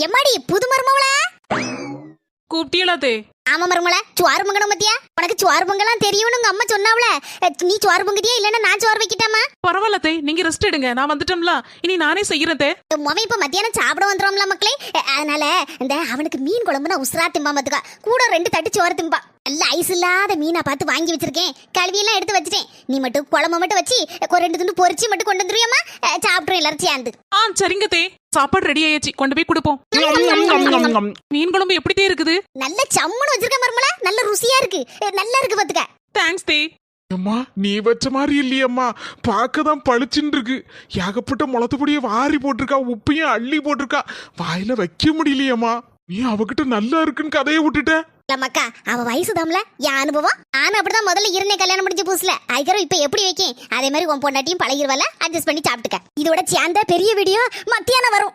எம்மாடி புது மருமவளா? கூப்பிட்டீங்களே? ஆமா மருமவள, சோறு பொங்கணும் பத்தியா? உனக்கு சோறு பொங்கலாம் தெரியும்னு உங்க அம்மா சொன்னாவல. நீ சோறு பொங்குதியா இல்லன்னா நான் சோறு வைக்கிட்டாமா? பரவாயில்ல நீங்க ரெஸ்ட் எடுங்க, நான் வந்துட்டோம்ல, இனி நானே செய்யறேன். மொவன் இப்ப மத்தியானம் சாப்பிட வந்துடும்ல மக்களே. அதனால இந்த அவனுக்கு மீன் குழம்புனா உசுரா திம்பா பாத்துக்கா. கூட 2 தட்டு சோறு திம்பா. நல்ல ஐஸ் இல்லாத மீனா பார்த்து வாங்கி வச்சிருக்கேன். கழுவியெல்லாம் எடுத்து வச்சிட்டேன். நீ மட்டும் குழம்பு மட்டும் வச்சு 2 துண்டு பொரிச்சு மட்டும் கொண்டு வந்துருவியம்மா? சாப்பிட்றோம் எல்லாரும் சேர்ந்து. சரிங்க தே, சாப்பாடு ரெடி ஆயாச்சு, கொண்டு போய் கொடுப்போம். மீன் குழம்பு எப்படி இருக்குது? நல்ல சம்முன்னு வச்சிருக்க மருமல, நல்ல ருசியா இருக்கு, நல்லா இருக்கு பாத்துக்க. தேங்க்ஸ் தே. அம்மா நீ வச்ச மாதிரி இல்லையம்மா, பார்க்கதான் பளிச்சுன்னு இருக்கு. ஏகப்பட்ட முளத்துப்படியை வாரி போட்டிருக்கா, உப்பையும் அள்ளி போட்டிருக்கா, வாயில வைக்க முடியலையம்மா. நீ அவகிட்ட நல்லா இருக்குன்னு கதையை விட்டுட்ட. மக்கா, அவ வயசு தாம்ல, என் அனுபவம். ஆனா அப்படிதான் முதல்ல இருந்தே கல்யாணம் முடிஞ்ச புதுசுல. அதுக்கப்புறம் இப்ப எப்படி வைக்கேன் அதே மாதிரி உன் பொண்டாட்டியும் பழகிருவால, அட்ஜஸ்ட் பண்ணி சாப்பிட்டுக்க. இதோட சேர்ந்த பெரிய வீடியோ மத்தியானம் வரும்.